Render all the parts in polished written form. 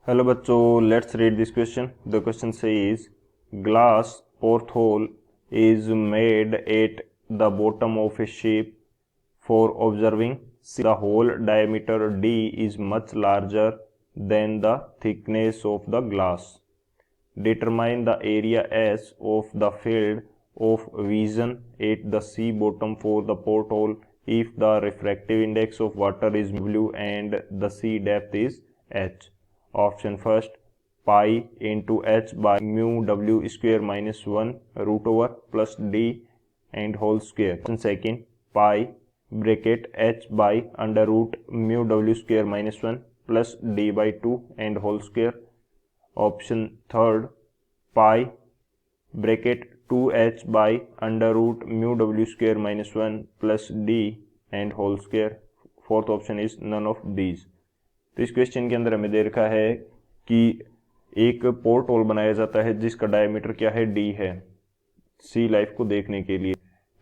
Hello बच्चों, let's read this question. The question says glass porthole is made at the bottom of a ship for observing. The hole diameter d is much larger than the thickness of the glass. Determine the area S of the field of vision at the sea bottom for the porthole if the refractive index of water is W and the sea depth is H. Option first, pi into h by mu w square minus 1 root over plus d and whole square. Option second, pi bracket h by under root mu w square minus 1 plus d by 2 and whole square. Option third, pi bracket 2h by under root mu w square minus 1 plus d and whole square. Fourth option is none of these. तो इस question के अंदर हमें दे रखा है कि एक पोर्ट होल बनाया जाता है जिसका डायमीटर क्या है, डी है, सी लाइफ को देखने के लिए.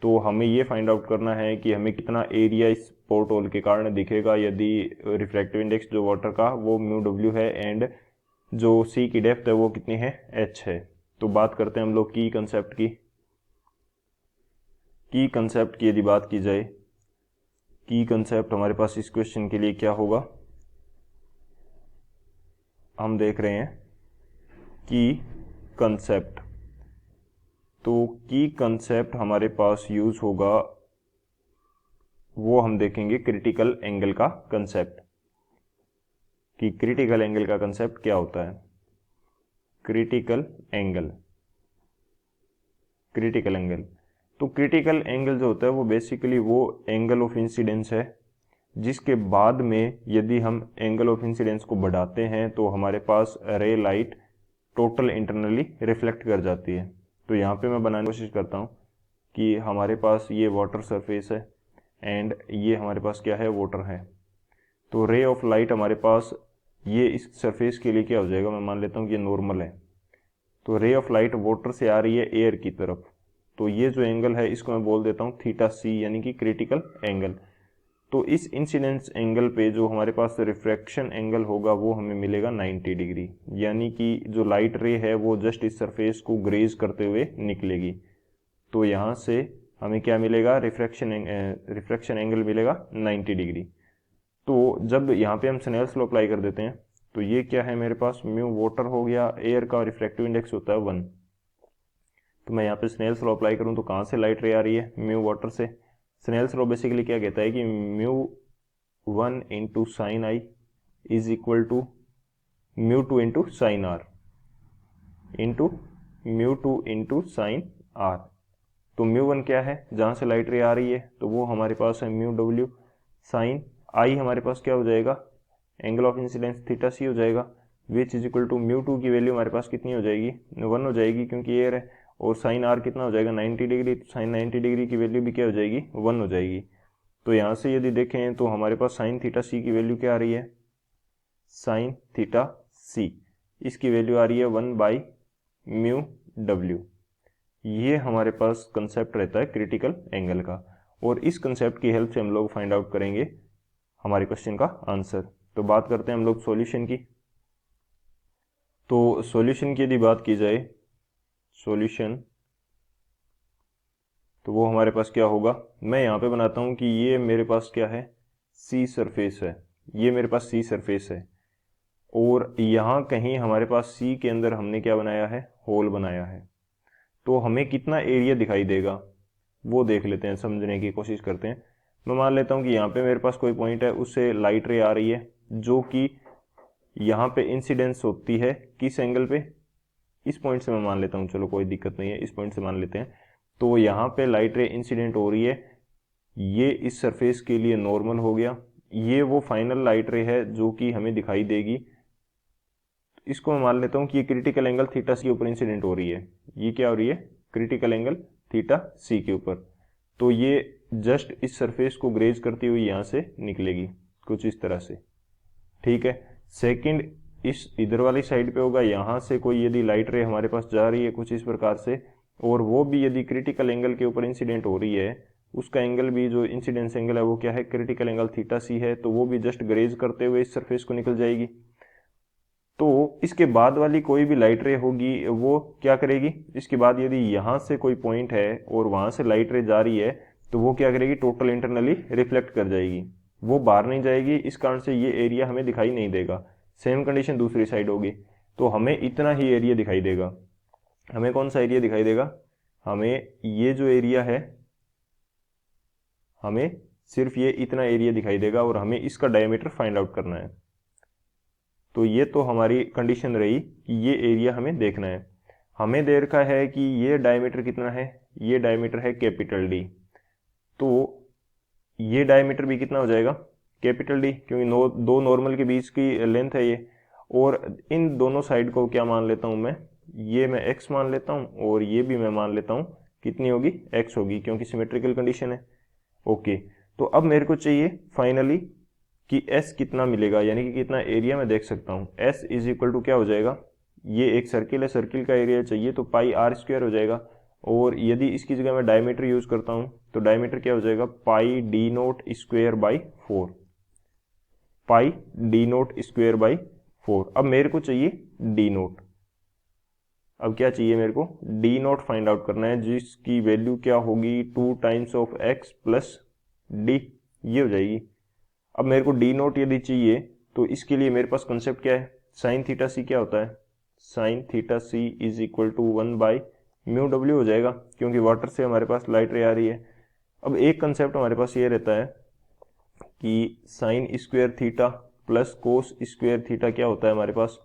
तो हमें ये फाइंड आउट करना है कि हमें कितना एरिया इस पोर्ट होल के कारण दिखेगा यदि रिफ्रैक्टिव इंडेक्स जो वाटर का वो म्यू डब्ल्यू है एंड जो सी की डेप्थ है वो कितनी है, एच है. तो बात करते हैं हम लोग की कंसेप्ट की यदि बात की जाए, की कंसेप्ट हमारे पास इस क्वेश्चन के लिए क्या होगा, हम देख रहे हैं की कंसेप्ट. तो की कंसेप्ट हमारे पास यूज होगा, वो हम देखेंगे क्रिटिकल एंगल का कंसेप्ट, कि क्रिटिकल एंगल का कंसेप्ट क्या होता है. क्रिटिकल एंगल तो क्रिटिकल एंगल जो होता है वो बेसिकली वो एंगल ऑफ इंसिडेंस है जिसके बाद में यदि हम एंगल ऑफ इंसिडेंस को बढ़ाते हैं तो हमारे पास रे लाइट टोटल इंटरनली रिफ्लेक्ट कर जाती है. तो यहाँ पे मैं बनाने की कोशिश करता हूँ कि हमारे पास ये वाटर सरफेस है एंड ये हमारे पास क्या है, वाटर है. तो रे ऑफ लाइट हमारे पास ये इस सरफेस के लिए क्या हो जाएगा, मैं मान लेता हूँ कि ये नॉर्मल है. तो रे ऑफ लाइट वाटर से आ रही है एयर की तरफ, तो ये जो एंगल है इसको मैं बोल देता हूँ थीटा सी, यानी कि क्रिटिकल एंगल. तो इस इंसिडेंस एंगल पे जो हमारे पास रिफ्रैक्शन एंगल होगा वो हमें मिलेगा 90 डिग्री, यानी कि जो लाइट रे है वो जस्ट इस सरफेस को ग्रेज करते हुए निकलेगी. तो यहाँ से हमें क्या मिलेगा, रिफ्रैक्शन एंगल मिलेगा 90 डिग्री. तो जब यहाँ पे हम स्नेल्स लॉ अप्लाई कर देते हैं तो ये क्या है, मेरे पास म्यू वाटर हो गया, एयर का रिफ्रैक्टिव इंडेक्स होता है 1. तो मैं यहाँ पे स्नेल्स लॉ अप्लाई करूँ तो कहाँ से लाइट रे आ रही है, म्यू वाटर से. स्नेल्स लॉ बेसिकली क्या कहता है कि mu 1 into sine i is equal to mu 2 into sine r into mu 2 into sine r. तो म्यू 1 क्या है, जहाँ से लाइट रे आ रही है, तो वो हमारे पास है म्यू डब्ल्यू. साइन आई हमारे पास क्या हो जाएगा, angle of incidence theta c हो जाएगा, which is equal to mu 2 की वैल्यू हमारे पास कितनी हो जाएगी, 1 हो जाएगी क्योंकि एयर है. और साइन आर कितना हो जाएगा, 90 डिग्री. तो साइन 90 डिग्री की वैल्यू भी क्या हो जाएगी, 1 हो जाएगी. तो यहाँ से यदि देखें तो हमारे पास साइन थीटा सी की वैल्यू क्या आ रही है, साइन थीटा सी, इसकी वैल्यू आ रही है 1 बाई म्यू डब्ल्यू. ये हमारे पास कंसेप्ट रहता है क्रिटिकल एंगल का, और इस कंसेप्ट की हेल्प से हम लोग फाइंड आउट करेंगे हमारे क्वेश्चन का आंसर. तो बात करते हैं हम लोग सॉल्यूशन की. तो सॉल्यूशन की यदि बात की जाए, सॉल्यूशन तो वो हमारे पास क्या होगा, मैं यहाँ पे बनाता हूँ कि ये मेरे पास क्या है, सी सरफेस है, ये मेरे पास सी सरफेस है, और यहाँ कहीं हमारे पास सी के अंदर हमने क्या बनाया है, होल बनाया है. तो हमें कितना एरिया दिखाई देगा वो देख लेते हैं, समझने की कोशिश करते हैं. मैं मान लेता हूँ कि यहाँ पे मेरे पास कोई पॉइंट है, उससे लाइट रे आ रही है जो कि यहाँ पे इंसिडेंस होती है किस एंगल पे, इस पॉइंट से मैं मान लेता हूँ, चलो कोई दिक्कत नहीं है, इस पॉइंट से मान लेते हैं. तो यहाँ पे लाइट रे इंसिडेंट हो रही है, ये इस सरफेस के लिए नॉर्मल हो गया, ये वो फाइनल लाइट रे है जो कि हमें दिखाई देगी. इसको मैं मान लेता हूँ कि ये क्रिटिकल एंगल थीटा सी के ऊपर इंसिडेंट हो रही है. ये क्या हो रही है, क्रिटिकल एंगल थीटा सी के ऊपर. तो ये जस्ट इस सरफेस को ग्रेज करती हुई यहाँ से निकलेगी कुछ इस तरह से, ठीक है. सेकंड इस इधर वाली साइड पे होगा, यहाँ से कोई यदि लाइट रे हमारे पास जा रही है कुछ इस प्रकार से, और वो भी यदि क्रिटिकल एंगल के ऊपर इंसिडेंट हो रही है, उसका एंगल भी जो इंसिडेंस एंगल है वो क्या है, क्रिटिकल एंगल थीटा सी है, तो वो भी जस्ट ग्रेज करते हुए इस सरफेस को निकल जाएगी. तो इसके बाद वाली कोई भी लाइट रे होगी वो क्या करेगी, इसके बाद यदि यहाँ से कोई पॉइंट है और वहाँ से लाइट रे जा रही है तो वो क्या करेगी, टोटल इंटरनली रिफ्लेक्ट कर जाएगी, वो बाहर नहीं जाएगी, इस कारण से ये एरिया हमें दिखाई नहीं देगा। सेम कंडीशन दूसरी साइड होगी, तो हमें इतना ही एरिया दिखाई देगा। हमें कौन सा एरिया दिखाई देगा, हमें ये जो एरिया है, हमें सिर्फ ये इतना एरिया दिखाई देगा और हमें इसका डायमीटर फाइंड आउट करना है। तो ये तो हमारी कंडीशन रही कि ये एरिया हमें देखना है। हमें दे रखा है कि ये डायमीटर कितना है, ये डायमीटर है कैपिटल डी, तो ये डायमीटर भी कितना हो जाएगा, कैपिटल डी, क्योंकि दो नॉर्मल के बीच की लेंथ है ये। और इन दोनों साइड को क्या मान लेता हूँ मैं, ये मैं x मान लेता हूँ और ये भी मैं मान लेता हूँ कितनी होगी, x होगी, क्योंकि सिमेट्रिकल कंडीशन है। ओके, तो अब मेरे को चाहिए फाइनली कि s कितना मिलेगा, यानी कि कितना एरिया मैं देख सकता हूँ। s इज इक्वल टू क्या हो जाएगा, ये एक सर्किल है, सर्किल का एरिया चाहिए तो पाई आर स्क्वायर हो जाएगा, और यदि इसकी जगह मैं डायमीटर यूज करता हूँ तो डायमीटर क्या हो जाएगा, pi d naught square by 4, pi d naught square by 4। अब मेरे को चाहिए डी नोट, अब क्या चाहिए मेरे को, डी नोट फाइंड आउट करना है, जिसकी वैल्यू क्या होगी, 2 times of x plus D, ये हो जाएगी। अब मेरे को डी नोट यदि चाहिए तो इसके लिए मेरे पास कंसेप्ट क्या है, साइन थीटा सी क्या होता है, sine theta C is equal to 1 by mu W हो जाएगा, क्योंकि वाटर से हमारे पास लाइट रे आ रही है। अब एक कंसेप्ट हमारे पास ये रहता है कि sine square theta plus cos square theta क्या होता है हमारे पास,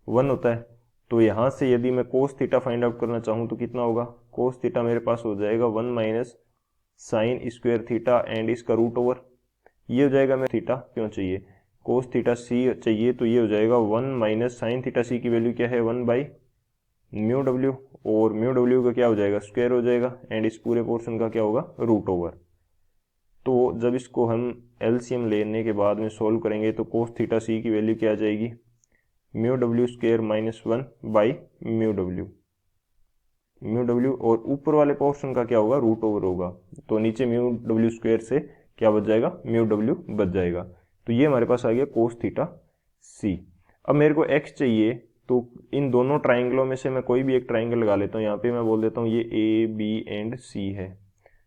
1 होता है। तो यहाँ से यदि मैं कोस थीटा फाइंड आउट करना चाहूँ तो कितना होगा, कोस थीटा मेरे पास हो जाएगा 1 minus sine square theta and इसका रूट ओवर, ये हो जाएगा। मैं थीटा क्यों चाहिए, कोस थीटा सी चाहिए, तो ये हो जाएगा 1 माइनस साइन थीटा सी की वैल्यू क्या है, 1 बाई म्यू डब्ल्यू, और म्यू डब्ल्यू का क्या हो जाएगा, स्क्वायर हो जाएगा, एंड इस पूरे पोर्शन का क्या होगा, रूट ओवर। तो जब इसको हम एलसीएम लेने के बाद में सोल्व करेंगे तो कोस थीटा सी की वैल्यू क्या आ जाएगी, म्यू डब्ल्यू square minus 1 by mu W, mu W, और ऊपर वाले पोर्शन का क्या होगा, रूट ओवर होगा, तो नीचे म्यू डब्ल्यू स्क्वायर से क्या बच जाएगा, म्यू डब्ल्यू बच जाएगा। तो ये हमारे पास आ गया कोस थीटा सी। अब मेरे को x चाहिए, तो इन दोनों ट्राइंगलों में से मैं कोई भी एक ट्राइंगल लगा लेता हूँ। यहाँ पे मैं बोल देता हूँ ये ए बी एंड सी है,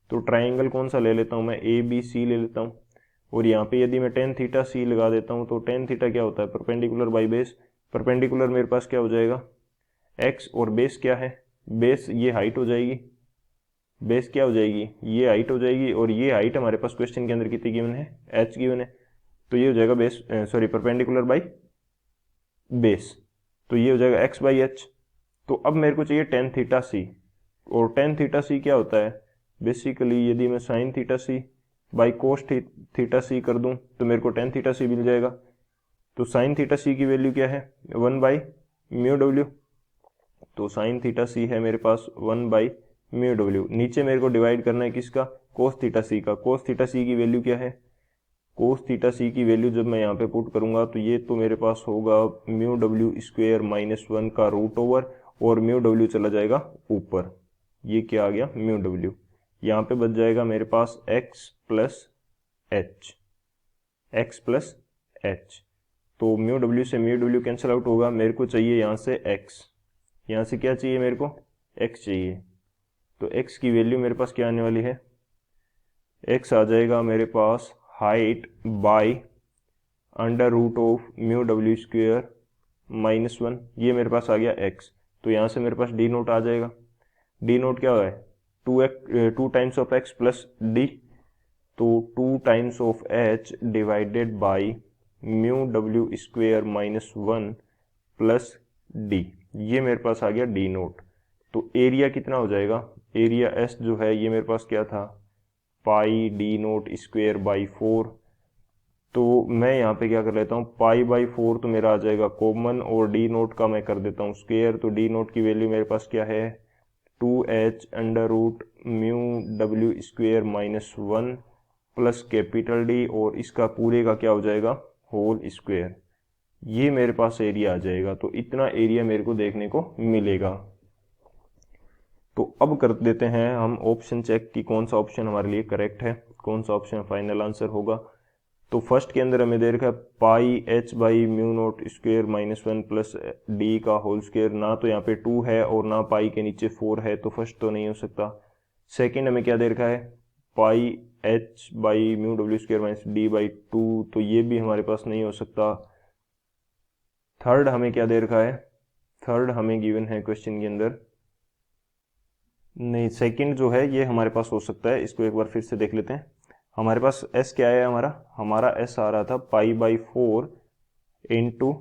तो ट्राइंगल कौन सा ले लेता हूँ मैं, ए बी सी ले लेता हूँ। और यहाँ पे यदि मैं टेन थीटा सी लगा देता हूँ तो टेन थीटा क्या होता है, परपेंडिकुलर बाई बेस, परपेंडिकुलर मेरे पास क्या हो जाएगा, x, और बेस क्या है, बेस ये हाइट हो जाएगी, बेस क्या हो जाएगी, ये हाइट हो जाएगी, और ये हाइट हमारे पास क्वेश्चन के अंदर कितनी गिवन है, h गिवन है, तो ये हो जाएगा base sorry perpendicular by base, तो ये हो जाएगा x बाई एच। तो अब मेरे को चाहिए टेन थीटा सी, और टेन थीटा सी क्या होता है, बेसिकली यदि मैं sine theta c by cos theta c कर दूं तो मेरे को टेन थीटा सी मिल जाएगा। तो साइन थीटा सी की वैल्यू क्या है, 1 बाई म्यू डब्ल्यू, तो साइन थीटा सी है मेरे पास 1 बाई म्यू डब्ल्यू। नीचे मेरे को डिवाइड करना है किसका, कोस थीटा सी का। कोस थीटा सी की वैल्यू क्या है, कोस थीटा सी की वैल्यू जब मैं यहाँ पे पुट करूंगा तो ये तो मेरे पास होगा म्यू डब्ल्यू स्क्वायर माइनस 1 का रूट ओवर, और म्यू डब्ल्यू चला जाएगा ऊपर, ये क्या आ गया, म्यू डब्ल्यू। यहाँ पे बच जाएगा मेरे पास x plus H, x plus H, तो म्यू डब्ल्यू से म्यू डब्ल्यू कैंसिल आउट होगा। मेरे को चाहिए यहाँ से x, यहाँ से क्या चाहिए मेरे को, x चाहिए, तो x की वैल्यू मेरे पास क्या आने वाली है, x आ जाएगा मेरे पास height by under root of mu डब्ल्यू स्क्वायर माइनस 1, ये मेरे पास आ गया x। तो यहाँ से मेरे पास डी नोट आ जाएगा, डी नोट क्या है, 2 times of x plus D, तो 2 times of h divided by mu डब्ल्यू स्क्वायर माइनस 1 प्लस डी, ये मेरे पास आ गया डी नोट। तो एरिया कितना हो जाएगा, एरिया एस जो है ये मेरे पास क्या था, पाई डी नोट स्क्वायर बाई 4, तो मैं यहाँ पे क्या कर लेता हूँ, पाई बाई 4 तो मेरा आ जाएगा कॉमन, और डी नोट का मैं कर देता हूँ स्क्वायर, तो डी नोट की वैल्यू मेरे पास क्या है, 2h अंडर रूट म्यू डब्ल्यू square minus 1 plus capital D, और इसका पूरे का क्या हो जाएगा, होल स्क्वायर, ये मेरे पास एरिया आ जाएगा। तो इतना एरिया मेरे को देखने को मिलेगा। तो अब कर देते हैं हम ऑप्शन चेक कि कौन सा ऑप्शन हमारे लिए करेक्ट है, कौन सा ऑप्शन फाइनल आंसर होगा। तो फर्स्ट के अंदर हमें दे रखा है pi h by mu naught square minus 1 plus d का होल स्क्वेयर। ना तो यहाँ पे 2 है और ना पाई के नीचे 4 है, तो फर्स्ट तो नहीं हो सकता। सेकंड हमें क्या दे रखा है पाई एच बाई म्यू डब्ल्यू स्क्वेयर माइनस डी बाई 2, तो ये भी हमारे पास नहीं हो सकता। थर्ड हमें क्या दे रखा है, थर्ड हमें गिवन है क्वेश्चन के अंदर, नहीं सेकंड जो है ये हमारे पास हो सकता है। इसको एक बार फिर से देख लेते हैं। हमारे पास एस क्या है, हमारा एस आ रहा था pi by 4 into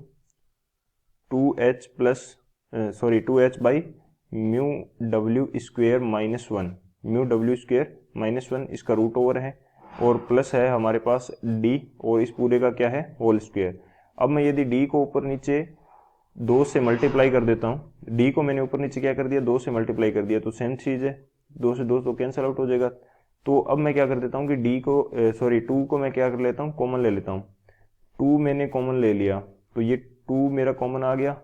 2h plus sorry 2h by mu डब्ल्यू स्क्वेयर माइनस 1, म्यू डब्ल्यू स्क्वेयर माइनस 1 इसका रूट ओवर है, और प्लस है हमारे पास d, और इस पूरे का क्या है होल स्क्वेयर। अब मैं यदि d को ऊपर नीचे 2 से मल्टीप्लाई कर देता हूँ, d को मैंने ऊपर नीचे क्या कर दिया 2 से मल्टीप्लाई कर दिया, तो सेम चीज़ है, 2 से 2 तो कैंसिल आउट हो जाएगा। तो अब मैं क्या कर देता हूँ कि d को 2 को मैं क्या कर लेता हूँ कॉमन ले लेता हूँ। 2 मैंने कॉमन ले लिया तो ये 2 मेरा कॉमन आ गया,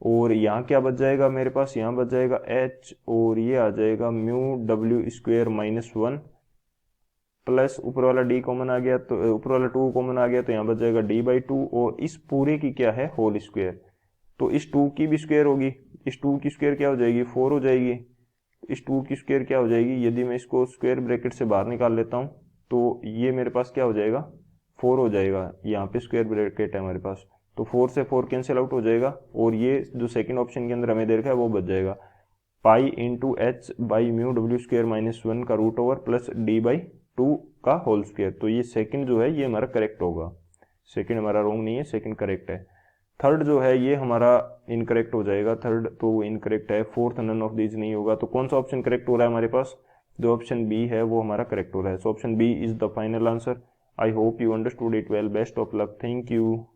और यहाँ क्या बच जाएगा मेरे पास, यहाँ बच जाएगा h, और ये आ जाएगा म्यू डब्ल्यू स्क्वेयर माइनस 1 प्लस ऊपर वाला d कॉमन आ गया, तो ऊपर वाला 2 कॉमन आ गया, तो यहाँ बच जाएगा d बाई 2, और इस पूरे की क्या है होल स्क्वेयर। तो इस 2 की भी स्क्वायर होगी, इस 2 की स्क्वायर क्या हो जाएगी 4 हो जाएगी, इस 2 की स्क्वायर क्या हो जाएगी, यदि मैं इसको स्क्वायर ब्रैकेट से बाहर निकाल लेता हूँ तो ये मेरे पास क्या हो जाएगा 4 हो जाएगा, यहाँ पे स्क्वायर ब्रैकेट है हमारे पास, तो 4 से 4 कैंसिल आउट हो जाएगा, और ये जो सेकंड ऑप्शन के अंदर हमें दे रखा है वो बच जाएगा pi into h by mu डब्ल्यू स्क्वायर माइनस 1 का root over plus D by 2 का होल स्क्वायर। तो ये सेकंड जो है ये हमारा करेक्ट होगा, सेकंड हमारा रॉन्ग नहीं है, सेकंड करेक्ट है। थर्ड जो है ये हमारा इनकरेक्ट हो जाएगा, थर्ड तो इनकरेक्ट है। फोर्थ नन ऑफ दीज नहीं होगा, तो कौन सा ऑप्शन करेक्ट हो रहा है हमारे पास, जो ऑप्शन बी है वो हमारा करेक्ट हो रहा है। So option B is the final answer. I hope you understood it well. Best of luck, thank you.